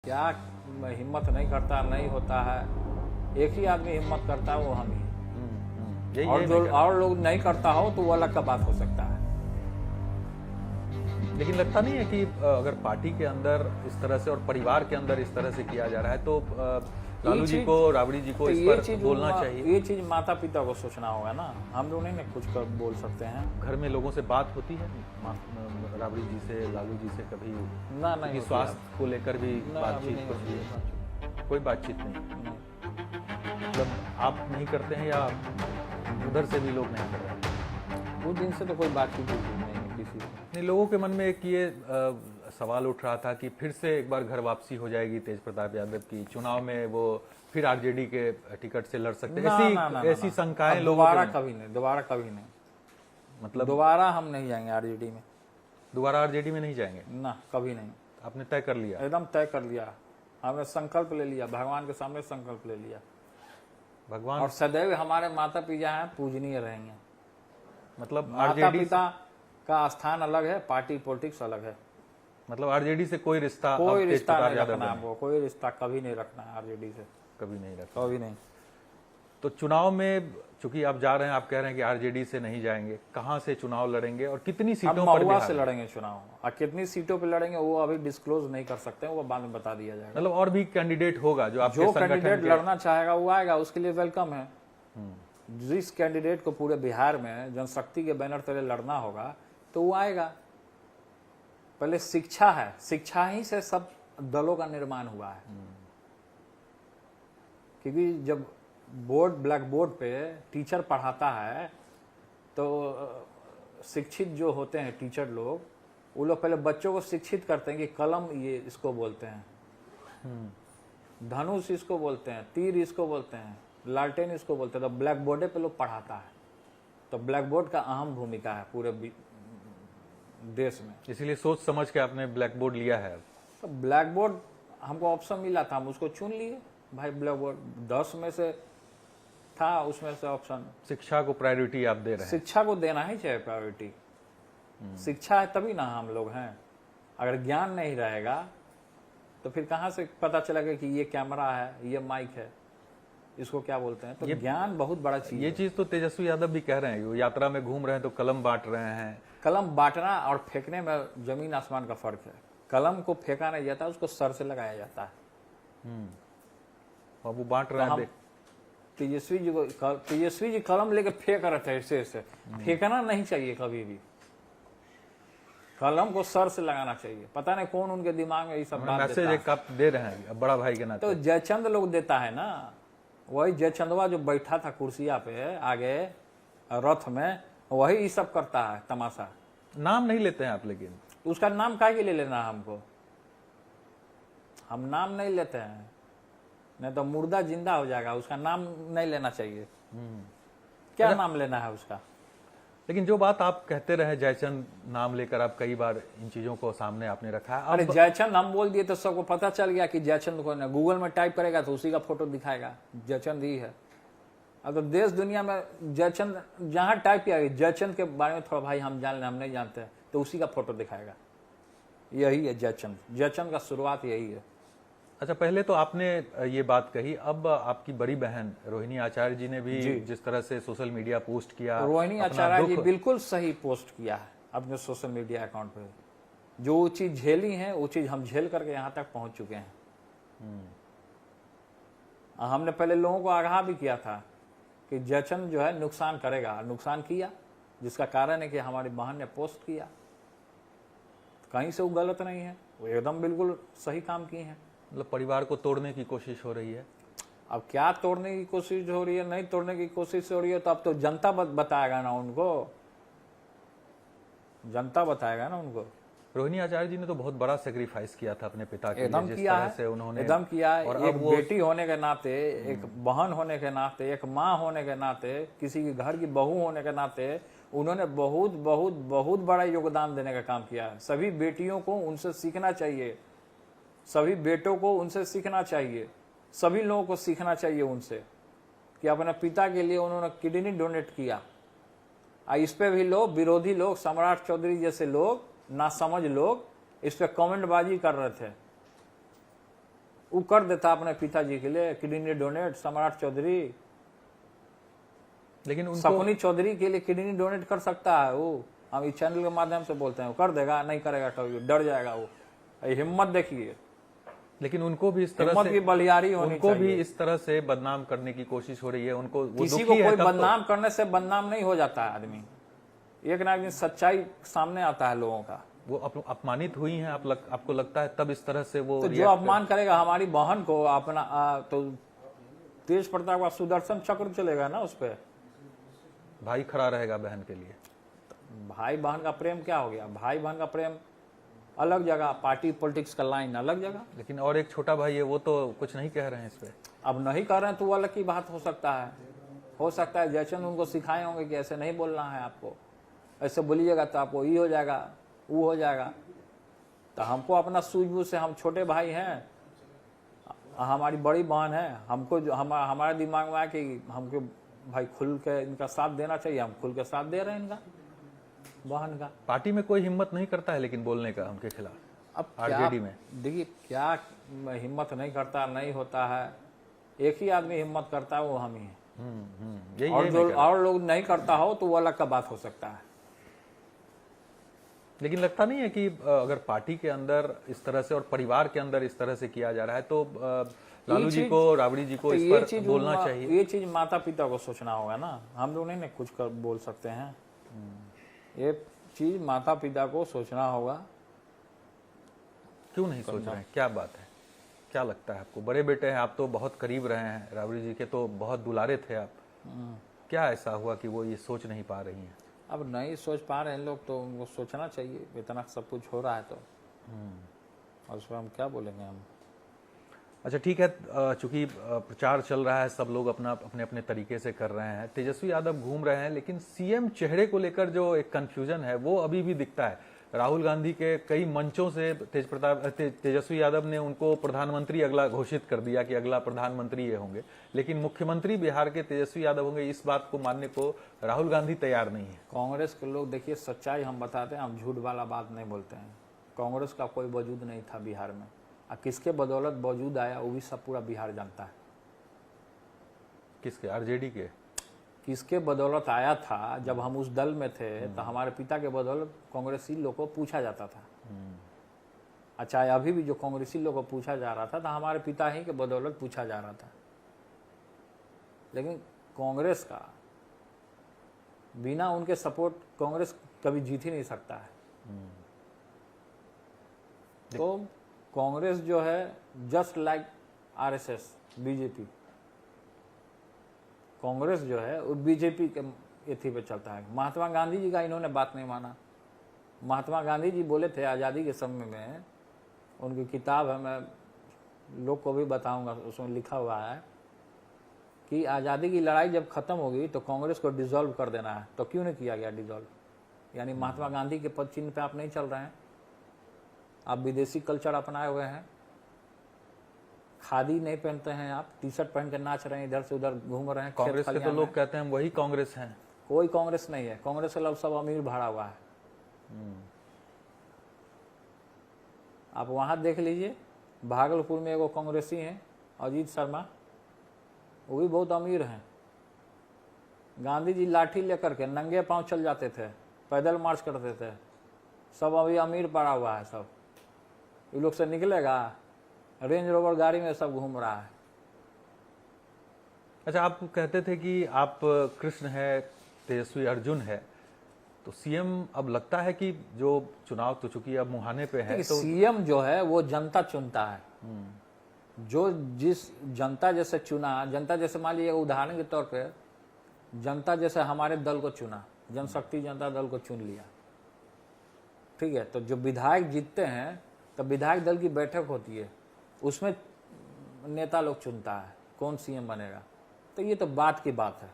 क्या हिम्मत नहीं करता, नहीं होता है। एक ही आदमी हिम्मत करता है, वो हम ही। और जो और लोग नहीं करता हो तो वो अलग का बात हो सकता है। लेकिन लगता नहीं है कि अगर पार्टी के अंदर इस तरह से और परिवार के अंदर इस तरह से किया जा रहा है तो लालू जी को, राबड़ी जी को इस पर बोलना चाहिए? ये चीज माता पिता को सोचना होगा ना, हम लोग नहीं कुछ कर बोल सकते हैं। घर में लोगों से बात होती है राबड़ी जी से, लालू जी से कभी? ना नहीं, स्वास्थ्य को लेकर भी बातचीत होती है? कोई बातचीत नहीं। मतलब आप नहीं करते हैं या उधर से भी लोग नहीं कर रहे हैं? वो दिन से तो कोई बातचीत नहीं है किसी से। नहीं, लोगों के मन में एक ये सवाल उठ रहा था कि फिर से एक बार घर वापसी हो जाएगी तेज प्रताप यादव की, चुनाव में वो फिर आरजेडी के टिकट से लड़ सकते हैं, ऐसी शंकाएं लोगों दोबारा कभी नहीं। मतलब दोबारा हम नहीं जाएंगे आरजेडी में। दोबारा आरजेडी में नहीं जाएंगे ना, कभी नहीं। आपने तय कर लिया? एकदम तय कर लिया, हमने संकल्प ले लिया, भगवान के सामने संकल्प ले लिया। भगवान और सदैव हमारे माता पिता हैं, पूजनीय रहेंगे। मतलब माता पिता का स्थान अलग है, पार्टी पॉलिटिक्स अलग है। मतलब आरजेडी से कोई रिश्ता नहीं रखना है, कोई रिश्ता कभी नहीं रखना है आरजेडी से, कभी नहीं रखना, कभी नहीं। तो चुनाव में चूंकि आप जा रहे हैं, आप कह रहे हैं कि आरजेडी से नहीं जाएंगे, कहां से चुनाव लड़ेंगे और कितनी सीटों पर? महुआ से लड़ेंगे चुनाव, और कितनी सीटों पर लड़ेंगे वो अभी डिस्क्लोज नहीं कर सकते हैं, वो बाद में बता दिया जाएगा। मतलब और भी कैंडिडेट होगा जो कैंडिडेट लड़ना चाहेगा वो आएगा, उसके लिए वेलकम है। जिस कैंडिडेट को पूरे बिहार में जनशक्ति के बैनर तले लड़ना होगा तो वो आएगा। पहले शिक्षा है, शिक्षा ही से सब दलों का निर्माण हुआ है। क्योंकि जब ब्लैक बोर्ड पे टीचर पढ़ाता है तो शिक्षित जो होते हैं टीचर लोग, वो लोग पहले बच्चों को शिक्षित करते हैं कि कलम ये इसको बोलते हैं, धनुष इसको बोलते हैं, तीर इसको बोलते हैं, लालटेन इसको बोलते हैं। तो ब्लैक बोर्ड पे लोग पढ़ाता है, तो ब्लैक बोर्ड का अहम भूमिका है पूरे देश में। इसलिए सोच समझ के आपने ब्लैक बोर्ड लिया है? तो ब्लैक बोर्ड हमको ऑप्शन मिला था, हम उसको चुन लिए भाई। ब्लैक बोर्ड 10 में से था, उसमें से ऑप्शन। शिक्षा को प्रायोरिटी आप दे रहे हैं? शिक्षा को देना ही चाहिए प्रायोरिटी। शिक्षा है तभी ना हम लोग हैं। अगर ज्ञान नहीं रहेगा तो फिर कहां से पता चलेगा कि ये कैमरा है, ये माइक है, इसको क्या बोलते हैं। तो ये ज्ञान बहुत बड़ा चीज है। ये चीज तो तेजस्वी यादव भी कह रहे हैं, वो यात्रा में घूम रहे हैं तो कलम बांट रहे हैं। कलम बांटना और फेंकने में जमीन आसमान का फर्क है। कलम को फेंका नहीं जाता, उसको सर से लगाया जाता है। और वो बांट रहे हैं। तेजस्वी जी कलम लेके फेंक रहे थे ऐसे ऐसे। फेंकना नहीं चाहिए कभी भी, कलम को सर से लगाना चाहिए। पता नहीं कौन उनके दिमाग में ये सब बात देता है। मैसेज आप दे रहे हैं बड़ा भाई के नाते। तो जयचंद लोग देता है ना, वही जयचंदवा जो बैठा था कुर्सिया पे आगे रथ में, वही ये सब करता है तमाशा। नाम नहीं लेते हैं आप, लेकिन उसका नाम काहे के लिए लेना है हमको? हम नाम नहीं लेते हैं, नहीं तो मुर्दा जिंदा हो जाएगा। उसका नाम नहीं लेना चाहिए। क्या नाम लेना है उसका? लेकिन जो बात आप कहते रहे, जयचंद नाम लेकर आप कई बार इन चीजों को सामने आपने रखा है। अरे जयचंद हम बोल दिए तो सबको पता चल गया कि जयचंद को, गूगल में टाइप करेगा तो उसी का फोटो दिखाएगा, जयचंद ही है। अब तो देश दुनिया में जयचंद जहां टाइप किया, जयचंद के बारे में थोड़ा भाई हम जान लें, हम नहीं जानते, तो उसी का फोटो दिखाएगा। यही है जयचंद। जयचंद का शुरुआत यही है। अच्छा, पहले तो आपने ये बात कही, अब आपकी बड़ी बहन रोहिणी आचार्य जी ने भी जिस तरह से सोशल मीडिया पोस्ट किया। रोहिणी आचार्य जी बिल्कुल सही पोस्ट किया है अपने सोशल मीडिया अकाउंट पे। जो चीज झेली है वो चीज हम झेल करके यहाँ तक पहुंच चुके हैं। हमने पहले लोगों को आगाह भी किया था कि जयचंद जो है नुकसान करेगा, नुकसान किया, जिसका कारण है कि हमारी बहन ने पोस्ट किया। कहीं से वो गलत नहीं है, वो एकदम बिल्कुल सही काम किए हैं। मतलब परिवार को तोड़ने की कोशिश हो रही है। अब क्या तोड़ने की कोशिश हो रही है, नहीं तोड़ने की कोशिश हो रही है, तो अब तो जनता बताएगा ना उनको, जनता बताएगा ना उनको। रोहिणी आचार्य जी ने तो बहुत बड़ा सेक्रीफाइस किया था अपने पिता के लिए, जिस तरह से उन्होंने एकदम किया है। और एक बेटी होने के नाते, एक बहन होने के नाते, एक माँ होने के नाते, किसी के घर की बहू होने के नाते उन्होंने बहुत बहुत बहुत बड़ा योगदान देने का काम किया है। सभी बेटियों को उनसे सीखना चाहिए, सभी बेटों को उनसे सीखना चाहिए, सभी लोगों को सीखना चाहिए उनसे कि अपने पिता के लिए उन्होंने किडनी डोनेट किया। इस पे भी लोग, विरोधी लोग, सम्राट चौधरी जैसे लोग, नासमझ लोग इस पे कमेंटबाजी कर रहे थे वो कर देता अपने पिताजी के लिए किडनी डोनेट। सम्राट चौधरी, लेकिन उनको सकुनी चौधरी के लिए किडनी डोनेट कर सकता है वो। हम इस चैनल के माध्यम से बोलते हैं, वो कर देगा, नहीं करेगा कभी, डर जाएगा वो। ये हिम्मत देखिए, लेकिन उनको भी इस तरह हिम्मत की बलियारी होनी उनको चाहिए। भी इस तरह से बदनाम करने की कोशिश हो रही है। उनको वो किसी को दुखी है कोई तब तो। बदनाम करने से बदनाम नहीं हो जाता है आदमी। एक ना एक दिन सच्चाई सामने आता है लोगों का। वो अपमानित हुई हैं, आपको लगता है तब इस तरह से वो तो जो अपमान करेगा हमारी बहन को अपना तो तेज प्रताप का सुदर्शन चक्र चलेगा ना उस पर। भाई खड़ा रहेगा बहन के लिए। भाई बहन का प्रेम क्या हो गया? भाई बहन का प्रेम अलग जगह, पार्टी पॉलिटिक्स का लाइन अलग जगह। लेकिन और एक छोटा भाई है, वो तो कुछ नहीं कह रहे हैं इस पे। अब नहीं कर रहे हैं तो वो अलग की बात हो सकता है। हो सकता है जयचंद उनको सिखाए होंगे कि ऐसे नहीं बोलना है आपको, ऐसे बोलिएगा तो आपको ये हो जाएगा, वो हो जाएगा। तो हमको अपना सूझबूझ से, हम छोटे भाई हैं, हमारी बड़ी बहन है, हमको जो हमारे दिमाग में आया कि हमको भाई खुल के इनका साथ देना चाहिए, हम खुल के साथ दे रहे हैं इनका, बहन का। पार्टी में कोई हिम्मत नहीं करता है लेकिन बोलने का उनके खिलाफ। अब आरजेडी में देखिए क्या हिम्मत नहीं करता, नहीं होता है। एक ही आदमी हिम्मत करता है, वो हम ही हैं। यही और यही जो मैं कह रहा और लोग नहीं करता हो तो वो अलग का बात हो सकता है। हूं। लेकिन लगता नहीं है कि अगर पार्टी के अंदर इस तरह से और परिवार के अंदर इस तरह से किया जा रहा है तो लालू जी को, राबड़ी जी को तो इस ये पर चीज बोलना चाहिए। ये चीज माता पिता को सोचना होगा ना, हम लोग नहीं कुछ कर बोल सकते हैं। ये चीज माता पिता को सोचना होगा। क्यों नहीं सोच रहे हैं? क्या बात है? क्या लगता है आपको? बड़े बेटे हैं आप, तो बहुत करीब रहे हैं राबड़ी जी के, तो बहुत दुलारे थे आप। क्या ऐसा हुआ कि वो ये सोच नहीं पा रही हैं? अब नहीं सोच पा रहे हैं लोग तो उनको सोचना चाहिए। इतना सब कुछ हो रहा है तो और उसमें हम क्या बोलेंगे हम। अच्छा ठीक है, चूंकि प्रचार चल रहा है, सब लोग अपना अपने अपने तरीके से कर रहे हैं, तेजस्वी यादव घूम रहे हैं, लेकिन सीएम चेहरे को लेकर जो एक कंफ्यूजन है वो अभी भी दिखता है। राहुल गांधी के कई मंचों से तेजस्वी यादव ने उनको प्रधानमंत्री अगला घोषित कर दिया कि अगला प्रधानमंत्री ये होंगे, लेकिन मुख्यमंत्री बिहार के तेजस्वी यादव होंगे, इस बात को मानने को राहुल गांधी तैयार नहीं है। कांग्रेस के लोग देखिए, सच्चाई हम बताते हैं, हम झूठ वाला बात नहीं बोलते हैं। कांग्रेस का कोई वजूद नहीं था बिहार में, और किसके बदौलत वजूद आया वो भी सब पूरा बिहार जानता है। किसके? आरजेडी के? किसके बदौलत आया था? जब हम उस दल में थे तो हमारे पिता के बदौलत कांग्रेसी लोग को पूछा जाता था। अच्छा, अभी भी जो कांग्रेसी लोग को पूछा जा रहा था तो हमारे पिता ही के बदौलत पूछा जा रहा था। लेकिन कांग्रेस का बिना उनके सपोर्ट कांग्रेस कभी जीत ही नहीं सकता है। तो कांग्रेस जो है just like RSS, BJP, Congress जो है वो बीजेपी के एथी पे चलता है। महात्मा गांधी जी का इन्होंने बात नहीं माना। महात्मा गांधी जी बोले थे आज़ादी के समय में, उनकी किताब है, मैं लोग को भी बताऊंगा, उसमें लिखा हुआ है कि आज़ादी की लड़ाई जब खत्म होगी तो कांग्रेस को डिसॉल्व कर देना है। तो क्यों नहीं किया गया डिसॉल्व? यानी महात्मा गांधी के पद चिन्ह पे आप नहीं चल रहे हैं, आप विदेशी कल्चर अपनाए हुए हैं, खादी नहीं पहनते हैं, आप टी शर्ट पहन के नाच रहे हैं, इधर से उधर घूम रहे हैं। कांग्रेस के तो लोग कहते हैं हम वही कांग्रेस हैं। कोई कांग्रेस नहीं है, कांग्रेस के लोग सब अमीर भरा हुआ है। आप वहां देख लीजिए, भागलपुर में एगो कांग्रेसी हैं अजीत शर्मा, वो भी बहुत अमीर हैं। गांधी जी लाठी लेकर के नंगे पांव चल जाते थे, पैदल मार्च करते थे, सब अभी अमीर पड़ा हुआ है सब। ये लोग से निकलेगा, रेंज रोवर गाड़ी में सब घूम रहा है। अच्छा, आप कहते थे कि आप कृष्ण है, तेजस्वी अर्जुन है, तो सीएम अब लगता है कि जो चुनाव तो चूंकि अब मुहाने पे है, तो सीएम जो है वो जनता चुनता है। जो जिस जनता जैसे चुना, जनता जैसे मान लीजिए उदाहरण के तौर पे जनता जैसे हमारे दल को चुना, जनशक्ति जनता दल को चुन लिया, ठीक है। तो जो विधायक जीतते हैं तो विधायक दल की बैठक होती है, उसमें नेता लोग चुनता है कौन सीएम बनेगा। तो ये तो बात की बात है,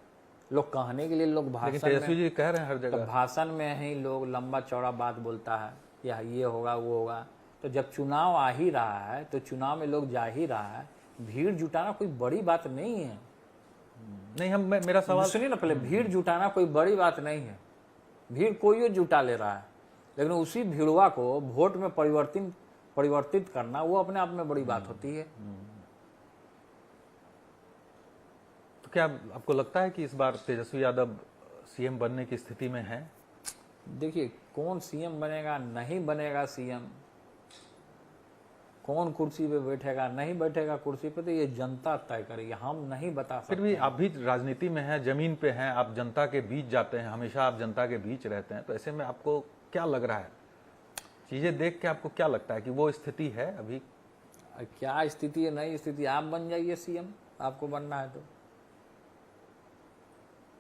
लोग कहने के लिए, लोग लेकिन भाषण तेजस्वी में, जी कह रहे हैं हर तो जगह। भाषण में ही लोग लंबा चौड़ा बात बोलता है, या ये होगा वो होगा। तो जब चुनाव आ ही रहा है तो चुनाव में लोग जा ही रहा है, भीड़ जुटाना कोई बड़ी बात नहीं है। नहीं, मेरा सवाल सुनिए ना पहले, भीड़ जुटाना कोई बड़ी बात नहीं है। भीड़ कोई जुटा ले रहा है, लेकिन उसी भीड़वा को वोट में परिवर्तित करना, वो अपने आप में बड़ी बात होती है। तो क्या आपको लगता है कि इस बार तेजस्वी यादव सीएम बनने की स्थिति में है? देखिए, कौन सीएम बनेगा, नहीं बनेगा सीएम, कौन कुर्सी पे बैठेगा, नहीं बैठेगा कुर्सी पे, तो ये जनता तय करेगी, हम नहीं बता सकते। फिर भी आप भी राजनीति में हैं, जमीन पे हैं, आप जनता के बीच जाते हैं, हमेशा आप जनता के बीच रहते हैं, तो ऐसे में आपको क्या लग रहा है, चीजें देख के आपको क्या लगता है कि वो स्थिति है अभी? क्या स्थिति है, नई स्थिति, आप बन जाइए सीएम, आपको बनना है तो।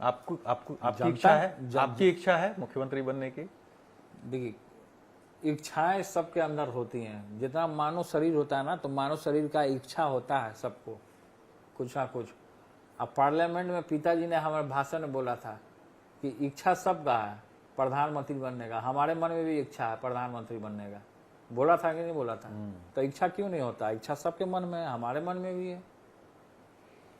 आपको आपको आपकी जनता- इच्छा है, आपकी इच्छा है मुख्यमंत्री बनने की? देखिए, इच्छाएं सबके अंदर होती हैं, जितना मानव शरीर होता है ना, तो मानव शरीर का इच्छा होता है सबको कुछ ना कुछ। अब पार्लियामेंट में पिताजी ने हमारे भाषण में बोला था कि इच्छा सबका है प्रधानमंत्री बनने का, हमारे मन में भी इच्छा है प्रधानमंत्री बनने का, बोला था कि नहीं बोला था? तो इच्छा क्यों नहीं होता, इच्छा सबके मन में है, हमारे मन में भी है।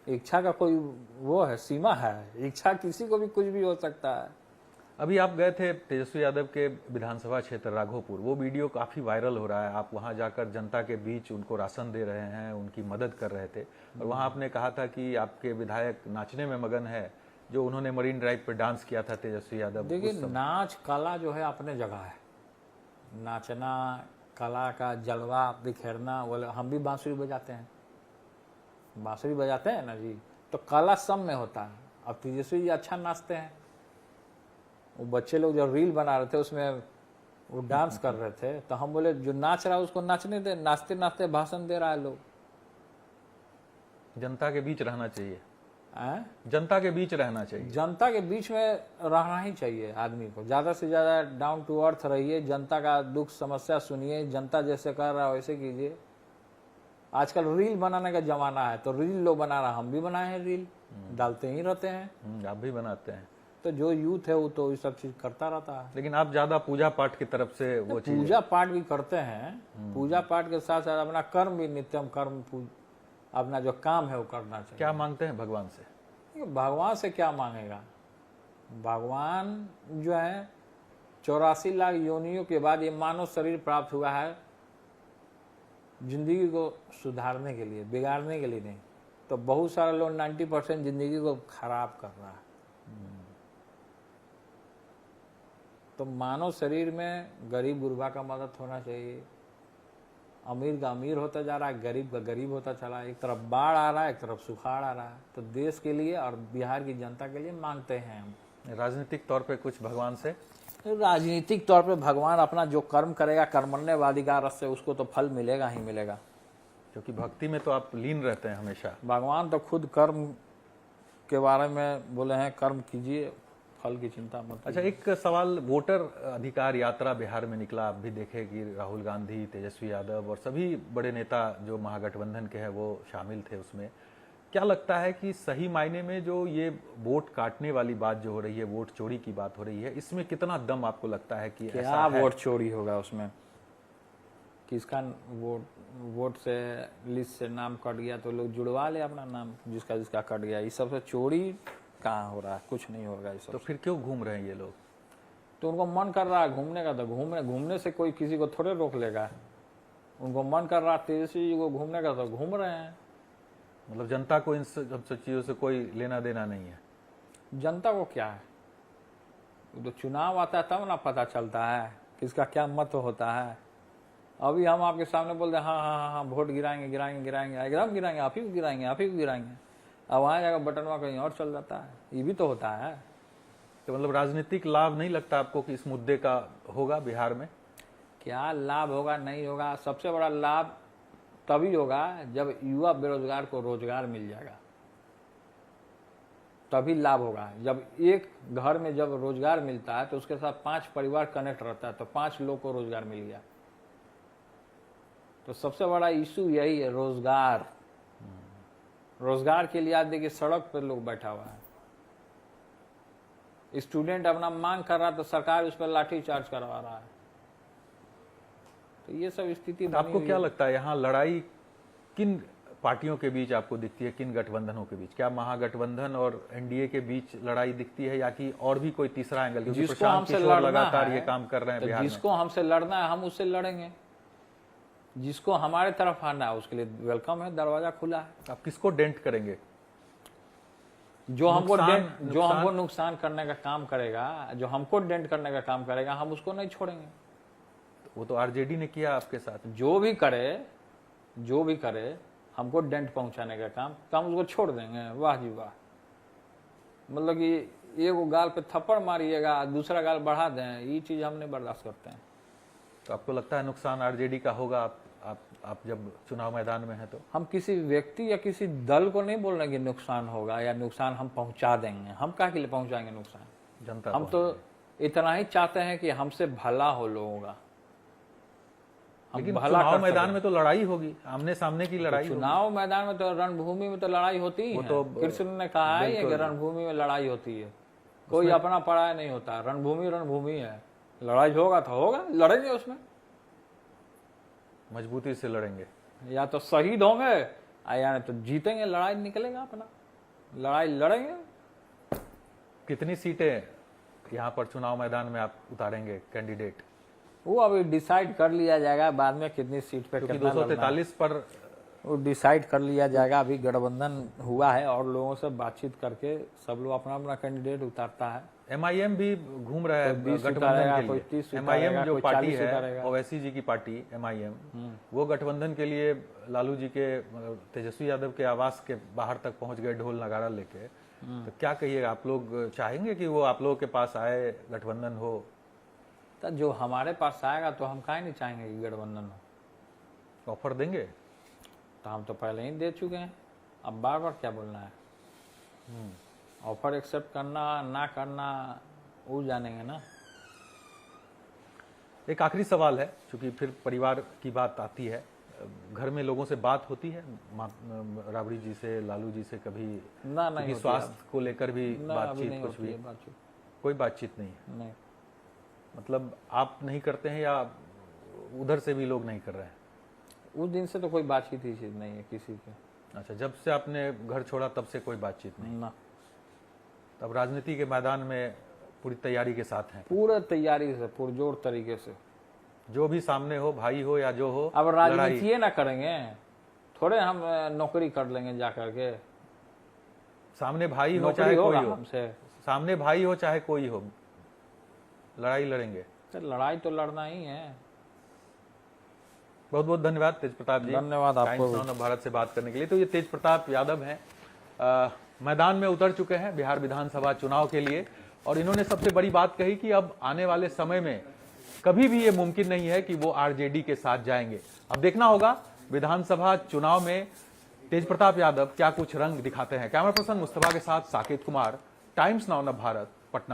इच्छा का कोई वो है, सीमा है, इच्छा किसी को भी कुछ भी हो सकता है। अभी आप गए थे तेजस्वी यादव के विधानसभा क्षेत्र राघोपुर, वो वीडियो काफी वायरल हो रहा है, आप वहां जाकर जनता के बीच उनको राशन दे रहे हैं, उनकी मदद कर रहे थे, और वहां आपने कहा था कि आपके विधायक नाचने में मगन है, जो उन्होंने मरीन ड्राइव पर डांस किया था तेजस्वी यादव। देखिए, नाच कला जो है अपने जगह है, नाचना, कला का जलवा बिखेरना, बोले हम भी बांसुरी बजाते हैं, बांसुरी बजाते हैं ना जी, तो कला सब में होता है। अब तेजस्वी जी अच्छा नाचते हैं, वो बच्चे लोग जो रील बना रहे थे उसमें वो डांस कर रहे थे, तो हम बोले जो नाच रहा है उसको नाचने दे, नाचते नाचते भाषण दे रहा है लोग। जनता के बीच रहना चाहिए, हैं? जनता के बीच रहना चाहिए। जनता के बीच में रहना ही चाहिए आदमी को, ज्यादा से ज्यादा डाउन टू अर्थ रहिए, जनता का दुख समस्या सुनिए, जनता जैसे कर रहा है वैसे कीजिए। आजकल रील बनाने का जमाना है, तो रील लोग बना रहा, हम भी बनाए हैं रील, डालते ही रहते हैं। आप भी बनाते हैं, तो जो यूथ है वो तो ये सब चीज करता रहता है। लेकिन आप ज्यादा पूजा पाठ की तरफ से वो चीज। पूजा पाठ भी करते हैं, पूजा पाठ के साथ साथ अपना कर्म भी, नित्यम कर्म, अपना जो काम है वो करना चाहिए। क्या मांगते हैं भगवान से? भगवान से क्या मांगेगा, भगवान जो है 84 लाख योनियों के बाद ये मानव शरीर प्राप्त हुआ है जिंदगी को सुधारने के लिए, बिगाड़ने के लिए नहीं। तो बहुत सारे लोग 90% जिंदगी को खराब कर रहा है। तो मानव शरीर में गरीब गुरबा का मदद होना चाहिए, अमीर का अमीर होता जा रहा है, गरीब का गरीब होता चला है, एक तरफ बाढ़ आ रहा है, एक तरफ सुखाड़ आ रहा है। तो देश के लिए और बिहार की जनता के लिए मांगते हैं हम। राजनीतिक तौर पे कुछ भगवान से? राजनीतिक तौर पे भगवान अपना जो कर्म करेगा, कर्मण्यवाधिकार से उसको तो फल मिलेगा ही मिलेगा, क्योंकि भक्ति में तो आप लीन रहते हैं हमेशा। भगवान तो खुद कर्म के बारे में बोले हैं, कर्म कीजिए, फल की चिंता मत। अच्छा, एक सवाल, वोटर अधिकार यात्रा बिहार में निकला, आप भी देखे कि राहुल गांधी, तेजस्वी यादव और सभी बड़े नेता जो महागठबंधन के हैं वो शामिल थे उसमें। क्या लगता है कि सही मायने में जो ये वोट काटने वाली बात जो हो रही है, वोट चोरी की बात हो रही है, इसमें कितना दम आपको लगता है कि क्या वोट चोरी होगा उसमें? किसका वोट से लिस्ट से नाम कट गया तो लोग जुड़वा ले अपना नाम, जिसका जिसका कट गया। इस सबसे चोरी कहाँ हो रहा है? कुछ नहीं होगा इस सब। तो फिर क्यों घूम रहे हैं ये लोग? तो उनको मन कर रहा है घूमने का, तो घूमने से कोई किसी को थोड़े रोक लेगा। उनको मन कर रहा है तेजस्वी जी को घूमने का, तो घूम रहे हैं। मतलब जनता को इन सब चीजों से कोई लेना देना नहीं है? जनता को क्या है, तो चुनाव आता है तब ना पता चलता है किसका क्या मत होता है। अभी हम आपके सामने बोल रहे हैं हाँ हाँ हाँ वोट गिराएंगे गिराएंगे गिराएंगे, एकदम गिराएंगे, आप ही को गिराएंगे, आप ही को गिराएंगे। अब वहां जाकर बटनवा कहीं और चल जाता है, ये भी तो होता है। तो मतलब राजनीतिक लाभ नहीं लगता आपको कि इस मुद्दे का होगा बिहार में? क्या लाभ होगा नहीं होगा? सबसे बड़ा लाभ तभी होगा जब युवा बेरोजगार को रोजगार मिल जाएगा, तभी लाभ होगा। जब एक घर में जब रोजगार मिलता है तो उसके साथ 5 परिवार कनेक्ट रहता है, तो 5 लोग को रोजगार मिल गया। तो सबसे बड़ा इशू यही है, रोजगार। रोजगार के लिए आज देखिए सड़क पर लोग बैठा हुआ है। स्टूडेंट अपना मांग कर रहा है तो सरकार उस पर लाठी चार्ज करवा रहा है। तो ये सब स्थिति तो आपको क्या लगता है यहाँ लड़ाई किन पार्टियों के बीच आपको दिखती है, किन गठबंधनों के बीच? क्या महागठबंधन और एनडीए के बीच लड़ाई दिखती है, या कि और भी कोई तीसरा एंगल? क्योंकि जिसको प्रशांत हमसे किशोर लड़ना लगातार है, ये काम कर रहे हैं तो बिहार में। जिसको हमसे लड़ना है हम उससे लड़ेंगे। जिसको हमारे तरफ आना है उसके लिए वेलकम है, दरवाजा खुला है। आप किसको डेंट करेंगे? जो हमको नुकसान नुकसान करने का काम करेगा, जो हमको डेंट करने का काम करेगा, हम उसको नहीं छोड़ेंगे। वो तो आरजेडी ने किया आपके साथ। जो भी करे हमको डेंट पहुंचाने का काम, तो हम उसको छोड़ देंगे। वाह जी वाह। मतलब कि एक गाल पे थप्पड़ मारिएगा, दूसरा गाल बढ़ा दें, ये चीज हम नहीं बर्दाश्त करते हैं। तो आपको लगता है नुकसान आरजेडी का होगा आप जब चुनाव मैदान में है तो? हम किसी व्यक्ति या किसी दल को नहीं बोल रहे कि नुकसान होगा या नुकसान हम पहुंचा देंगे। हम क्या के लिए पहुंचाएंगे नुकसान? जनता हम तो इतना ही चाहते हैं कि हमसे भला हो लोगों का। लेकिन चुनाव मैदान में तो लड़ाई होगी, आमने सामने की लड़ाई होगी। चुनाव मैदान में तो रणभूमि में तो लड़ाई होती ही है। तो कृष्ण ने कहा है कि रणभूमि में लड़ाई होती है, कोई अपना पराया नहीं होता। रणभूमि है, लड़ाई होगा तो होगा, लड़ेंगे उसमें, मजबूती से लड़ेंगे। या तो शहीद होंगे या तो जीतेंगे, लड़ाई निकलेगा अपना, लड़ाई लड़ेंगे। कितनी सीटें यहाँ पर चुनाव मैदान में आप उतारेंगे कैंडिडेट? वो अभी डिसाइड कर लिया जाएगा बाद में, कितनी सीट पे क्योंकि कितना लड़ना है। 243 पर वो डिसाइड कर लिया जाएगा। अभी गठबंधन हुआ है और लोगों से बातचीत करके सब लोग अपना अपना कैंडिडेट उतारता है। एमआईएम भी घूम रहा है कोई 20 गठबंधन उतारेगा, के कोई लिए। 30 एमआईएम उतारेगा, जो कोई पार्टी 40 है, उतारेगा। ओवैसी जी की पार्टी एमआईएम, वो गठबंधन के लिए लालू जी के तेजस्वी यादव के आवास के बाहर तक पहुंच गए ढोल नगारा लेके। तो क्या कहिएगा, आप लोग चाहेंगे कि वो आप लोगों के पास आए, गठबंधन हो? तो जो हमारे पास आएगा तो हम काहे नहीं चाहेंगे कि गठबंधन हो। ऑफर देंगे? तो हम तो पहले ही दे चुके हैं, अब बार बार क्या बोलना है। ऑफर एक्सेप्ट करना ना करना वो जानेंगे ना। एक आखिरी सवाल है, क्योंकि फिर परिवार की बात आती है। घर में लोगों से बात होती है, राबड़ी जी से, लालू जी से कभी? ना नहीं होती स्वास्थ्य को लेकर भी ना, अभी बातचीत नहीं कुछ होती भी? है बातचीत। कोई बातचीत नहीं है? नहीं, मतलब आप नहीं करते हैं या उधर से भी लोग नहीं कर रहे हैं? उस दिन से तो कोई बातचीत ही चीज नहीं है किसी की। अच्छा, जब से आपने घर छोड़ा तब से कोई बातचीत नहीं? ना, तब राजनीति के मैदान में पूरी तैयारी के साथ हैं? पूरे तैयारी से, पुरजोर तरीके से। जो भी सामने हो, भाई हो या जो हो, अब राजनीति ना करेंगे, थोड़े हम नौकरी कर लेंगे जा करके। सामने भाई हो नौकरी चाहे कोई होगा हो, हमसे। सामने भाई हो चाहे कोई हो, लड़ाई लड़ेंगे। तो लड़ाई तो लड़ना ही है। बहुत बहुत धन्यवाद तेज प्रताप जी, धन्यवाद आपको टाइम्स नाउ ऑफ भारत से बात करने के लिए। तो ये तेज प्रताप यादव हैं, मैदान में उतर चुके हैं बिहार विधानसभा चुनाव के लिए, और इन्होंने सबसे बड़ी बात कही कि अब आने वाले समय में कभी भी ये मुमकिन नहीं है कि वो आरजेडी के साथ जाएंगे। अब देखना होगा विधानसभा चुनाव में तेज प्रताप यादव क्या कुछ रंग दिखाते हैं। कैमरा पर्सन मुस्तफा के साथ Saket Kumar, times now of Bharat, Patna.